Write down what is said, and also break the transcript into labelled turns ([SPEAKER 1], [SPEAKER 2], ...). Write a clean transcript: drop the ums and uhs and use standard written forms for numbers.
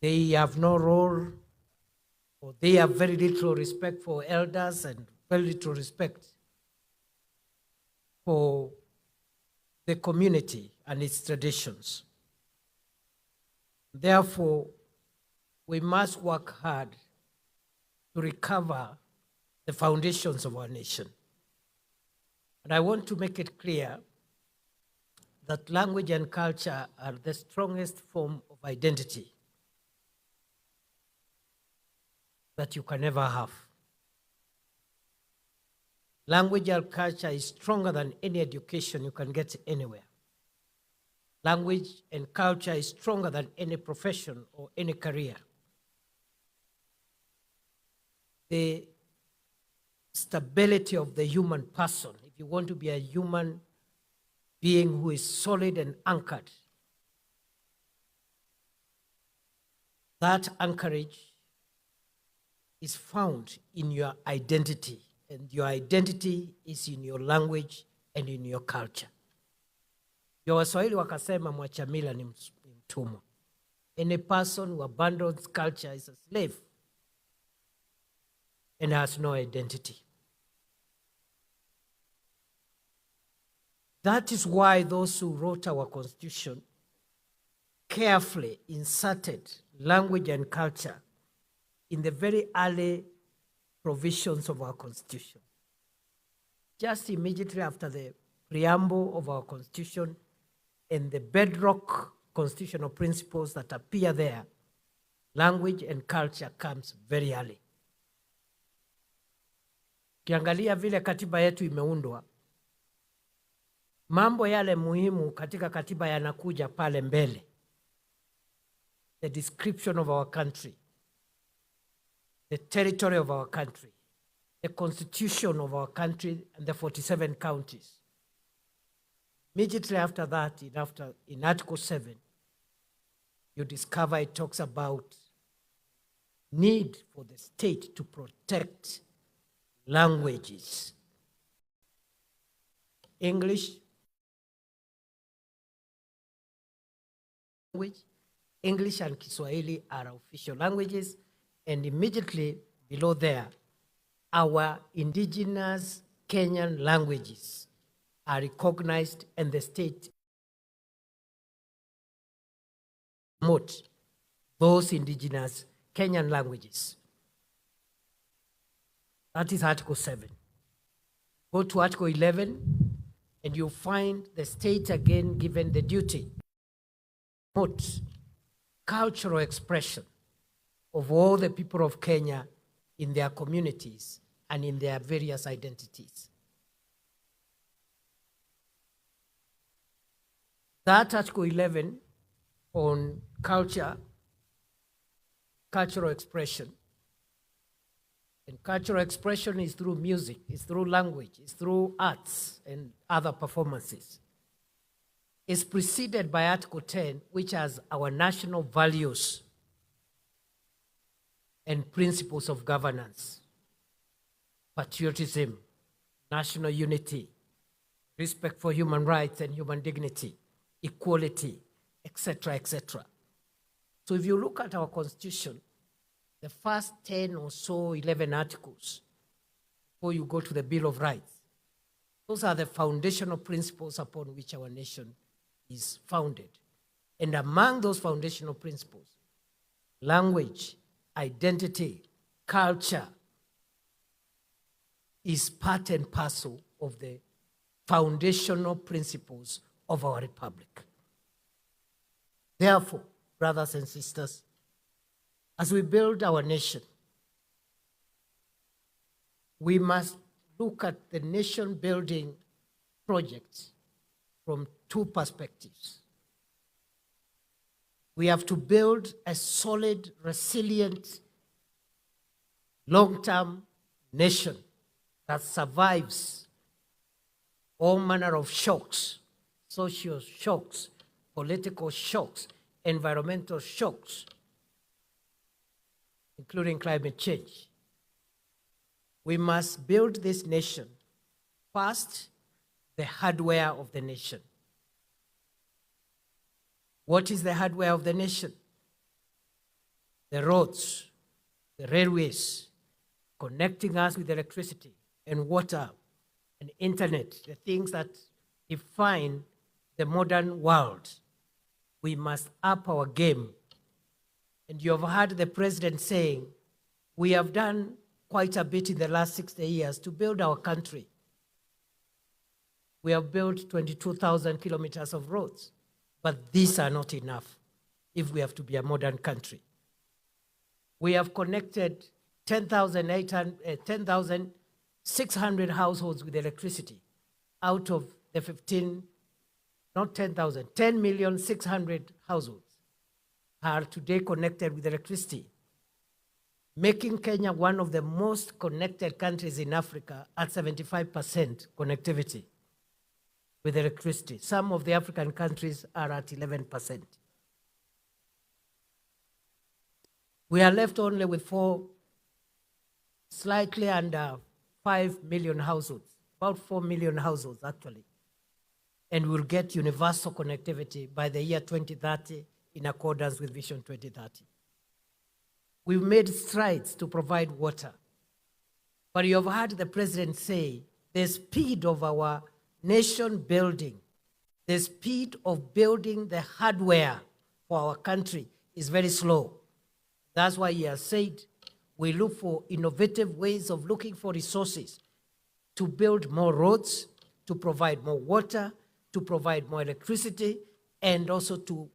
[SPEAKER 1] They have no role, or they have very little respect for elders and very little respect for the community and its traditions. Therefore, we must work hard to recover the foundations of our nation. And I want to make it clear that language and culture are the strongest form of identity that you can ever have. Language and culture is stronger than any education you can get anywhere. Language and culture is stronger than any profession or any career. The stability of the human person, if you want to be a human being who is solid and anchored, that anchorage is found in your identity, and your identity is in your language and in your culture. Ndio Waswahili wakasema mwacha mila ni mtumwa. Any person who abandons culture is a slave and has no identity. That is why those who wrote our Constitution carefully inserted language and culture in the very early provisions of our Constitution. Just immediately after the preamble of our Constitution and the bedrock constitutional principles that appear there, language and culture comes very early. Kiangalia vile katiba yetu imeundwa, mambo yale muhimu katika katiba yanakuja pale mbele. The description of our country, the territory of our country, the constitution of our country and the 47 counties. Immediately after that, in Article 7, you discover it talks about need for the state to protect languages. English and Kiswahili are official languages, and immediately below there, our indigenous Kenyan languages are recognized, and the state promotes those indigenous Kenyan languages. That is Article 7. Go to Article 11, and you'll find the state again given the duty to promote cultural expression of all the people of Kenya in their communities and in their various identities. That Article 11 on culture, cultural expression, and cultural expression is through music, it's through language, it's through arts and other performances. It's preceded by Article 10, which has our national values and principles of governance: patriotism, national unity, respect for human rights and human dignity, equality, etc., etc. So if you look at our Constitution, the first 10 or so, 11 articles, before you go to the Bill of Rights, those are the foundational principles upon which our nation is founded. And among those foundational principles, language, identity, culture is part and parcel of the foundational principles of our republic. Therefore, brothers and sisters, as we build our nation, we must look at the nation building projects from two perspectives. We have to build a solid, resilient, long-term nation that survives all manner of shocks, social shocks, political shocks, environmental shocks, including climate change. We must build this nation, first, the hardware of the nation. What is the hardware of the nation? the roads, the railways, connecting us with electricity and water and internet, the things that define the modern world. We must up our game. And you have heard the president saying, we have done quite a bit in the last 60 years to build our country. We have built 22,000 kilometers of roads, but these are not enough if we have to be a modern country. We have connected 10,600 households with electricity out of the 10,600,000 households are today connected with electricity, making Kenya one of the most connected countries in Africa at 75% connectivity with electricity. Some of the African countries are at 11%. We are left only with slightly under 5 million households, about 4 million households actually. And we'll get universal connectivity by the year 2030 in accordance with Vision 2030. We've made strides to provide water. But you have heard the president say the speed of our nation building, the speed of building the hardware for our country is very slow. That's why he has said we look for innovative ways of looking for resources to build more roads, to provide more water, to provide more electricity, and also to